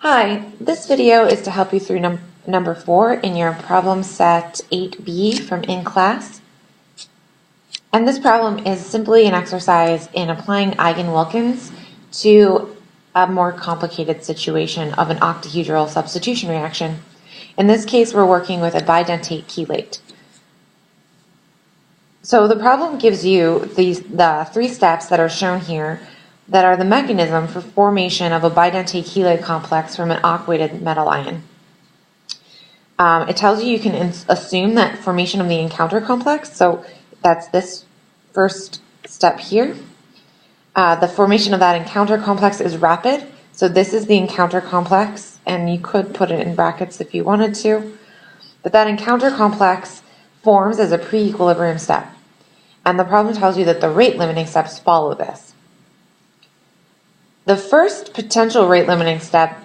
Hi, this video is to help you through number 4 in your problem set 8B from in class. And this problem is simply an exercise in applying Eigen-Wilkins to a more complicated situation of an octahedral substitution reaction. In this case, we're working with a bidentate chelate. So the problem gives you the 3 steps that are shown here that are the mechanism for formation of a bidentate chelate complex from an aquated metal ion. It tells you can assume that formation of the encounter complex, so that's this first step here. The formation of that encounter complex is rapid, so this is the encounter complex, and you could put it in brackets if you wanted to. But that encounter complex forms as a pre-equilibrium step, and the problem tells you that the rate-limiting steps follow this. The first potential rate-limiting step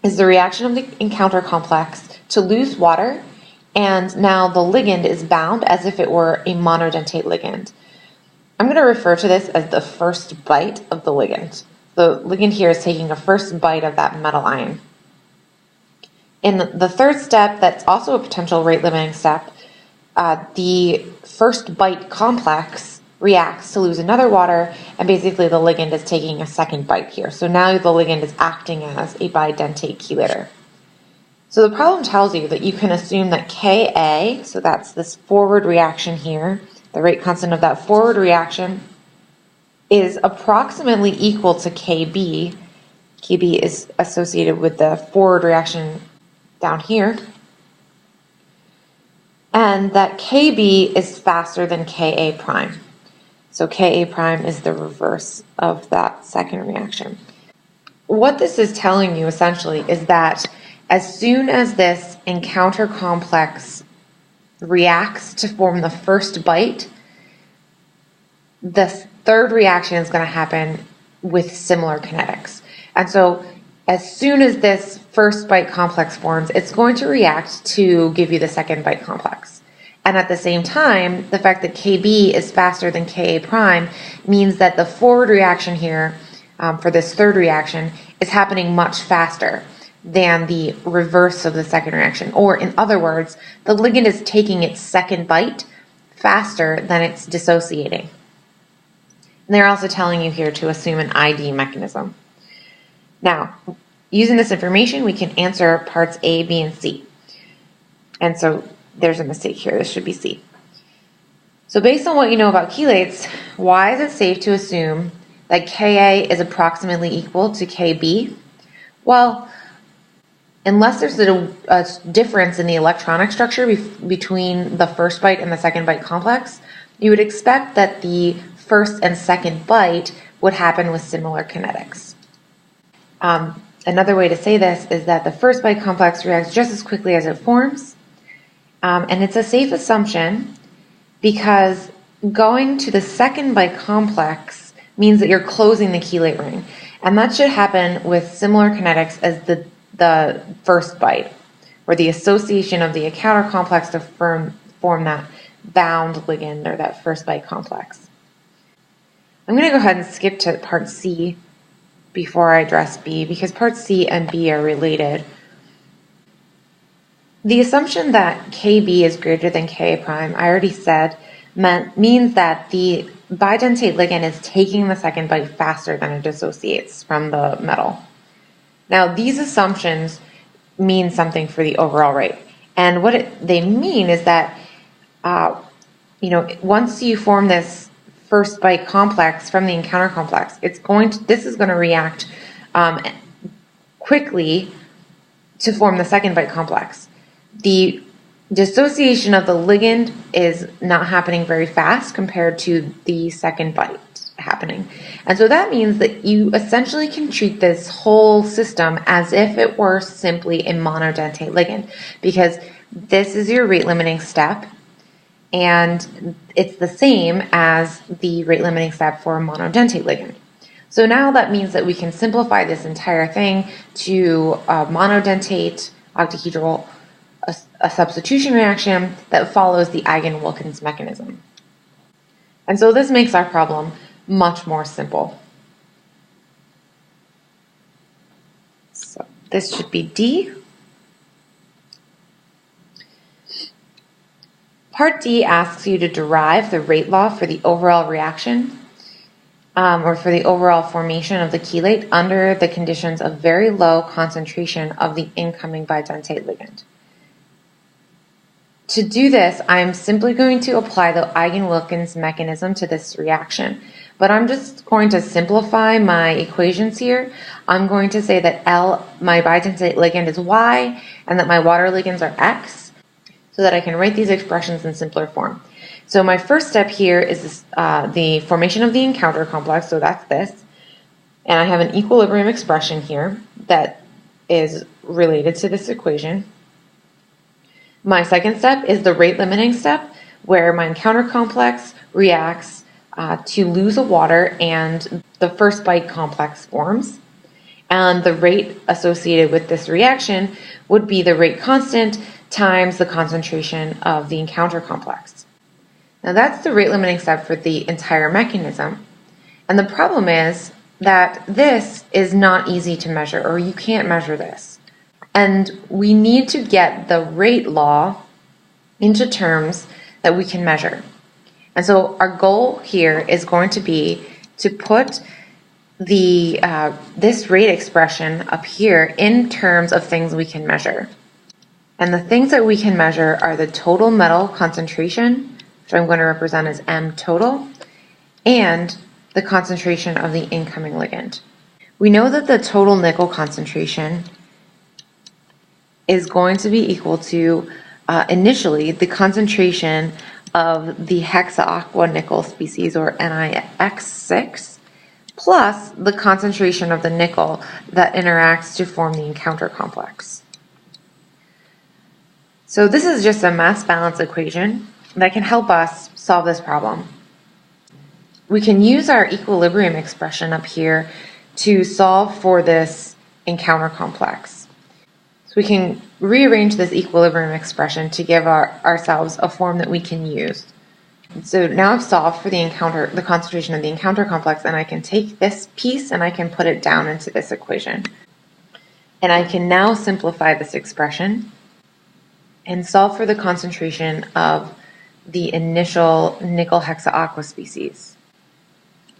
is the reaction of the encounter complex to lose water, and now the ligand is bound as if it were a monodentate ligand. I'm going to refer to this as the first bite of the ligand. The ligand here is taking a first bite of that metal ion. In the third step, that's also a potential rate-limiting step, the first bite complex reacts to lose another water, and basically the ligand is taking a second bite here. So now the ligand is acting as a bidentate chelator. So the problem tells you that you can assume that Ka, so that's this forward reaction here, the rate constant of that forward reaction, is approximately equal to Kb. Kb is associated with the forward reaction down here. And that Kb is faster than Ka prime. So Ka prime is the reverse of that second reaction. What this is telling you essentially is that as soon as this encounter complex reacts to form the first bite, the third reaction is going to happen with similar kinetics. And so as soon as this first bite complex forms, it's going to react to give you the second bite complex. And at the same time, the fact that Kb is faster than Ka prime means that the forward reaction here for this third reaction is happening much faster than the reverse of the second reaction. Or in other words, the ligand is taking its second bite faster than it's dissociating. And they're also telling you here to assume an ID mechanism. Now, using this information, we can answer parts A, B, and C. And so there's a mistake here. This should be C. So based on what you know about chelates, why is it safe to assume that Ka is approximately equal to Kb? Well, unless there's a difference in the electronic structure between the first bite and the second bite complex, you would expect that the first and second bite would happen with similar kinetics. Another way to say this is that the first bite complex reacts just as quickly as it forms, and it's a safe assumption because going to the second bite complex means that you're closing the chelate ring, and that should happen with similar kinetics as the first bite, where the association of the encounter complex to form that bound ligand or that first bite complex. I'm going to go ahead and skip to part C before I address B, because parts C and B are related. The assumption that Kb is greater than Ka prime, I already said, means that the bidentate ligand is taking the second bite faster than it dissociates from the metal. Now, these assumptions mean something for the overall rate. And what they mean is that, once you form this first bite complex from the encounter complex, this is going to react quickly to form the second bite complex. The dissociation of the ligand is not happening very fast compared to the second bite happening. And so that means that you essentially can treat this whole system as if it were simply a monodentate ligand, because this is your rate limiting step, and it's the same as the rate limiting step for a monodentate ligand. So now that means that we can simplify this entire thing to a monodentate octahedral, a substitution reaction that follows the Eigen-Wilkins mechanism. And so this makes our problem much more simple. So this should be D. Part D asks you to derive the rate law for the overall reaction, or for the overall formation of the chelate under the conditions of very low concentration of the incoming bidentate ligand. To do this, I'm simply going to apply the Eigen-Wilkins mechanism to this reaction. But I'm just going to simplify my equations here. I'm going to say that my bidentate ligand is Y, and that my water ligands are X, so that I can write these expressions in simpler form. So my first step here is this, the formation of the encounter complex, so that's this. And I have an equilibrium expression here that is related to this equation. My second step is the rate limiting step, where my encounter complex reacts to lose a water and the first bite complex forms. And the rate associated with this reaction would be the rate constant times the concentration of the encounter complex. Now that's the rate limiting step for the entire mechanism. And the problem is that this is not easy to measure, or you can't measure this. And we need to get the rate law into terms that we can measure. And so our goal here is going to be to put this rate expression up here in terms of things we can measure. And the things that we can measure are the total metal concentration, which I'm going to represent as M total, and the concentration of the incoming ligand. We know that the total nickel concentration is going to be equal to, initially, the concentration of the hexaaqua nickel species, or NiX6, plus the concentration of the nickel that interacts to form the encounter complex. So this is just a mass balance equation that can help us solve this problem. We can use our equilibrium expression up here to solve for this encounter complex. So we can rearrange this equilibrium expression to give ourselves a form that we can use. So now I've solved for the concentration of the encounter complex, and I can take this piece and I can put it down into this equation. And I can now simplify this expression and solve for the concentration of the initial nickel hexaaqua species.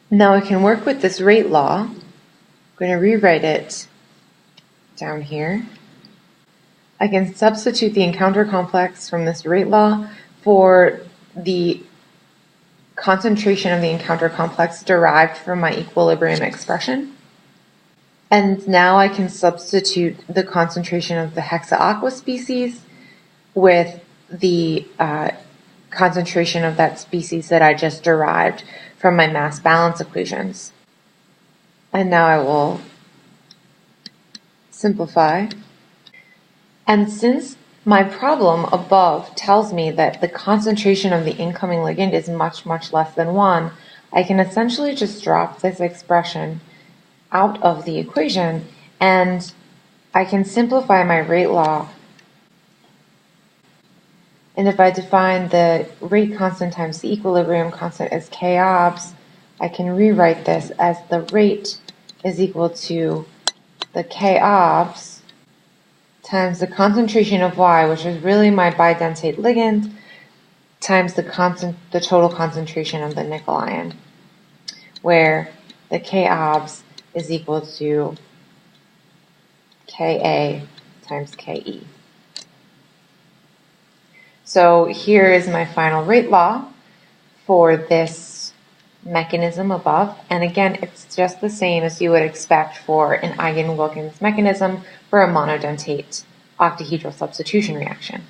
Now I can work with this rate law. I'm going to rewrite it down here. I can substitute the encounter complex from this rate law for the concentration of the encounter complex derived from my equilibrium expression. And now I can substitute the concentration of the hexaaqua species with the concentration of that species that I just derived from my mass balance equations. And now I will simplify. And since my problem above tells me that the concentration of the incoming ligand is much, much less than 1, I can essentially just drop this expression out of the equation, and I can simplify my rate law. And if I define the rate constant times the equilibrium constant as K obs, I can rewrite this as the rate is equal to the K obs times the concentration of Y, which is really my bidentate ligand, times the total concentration of the nickel ion, where the K obs is equal to Ka times Ke. So here is my final rate law for this mechanism above. And again, it's just the same as you would expect for an Eigen-Wilkins mechanism for a monodentate octahedral substitution reaction.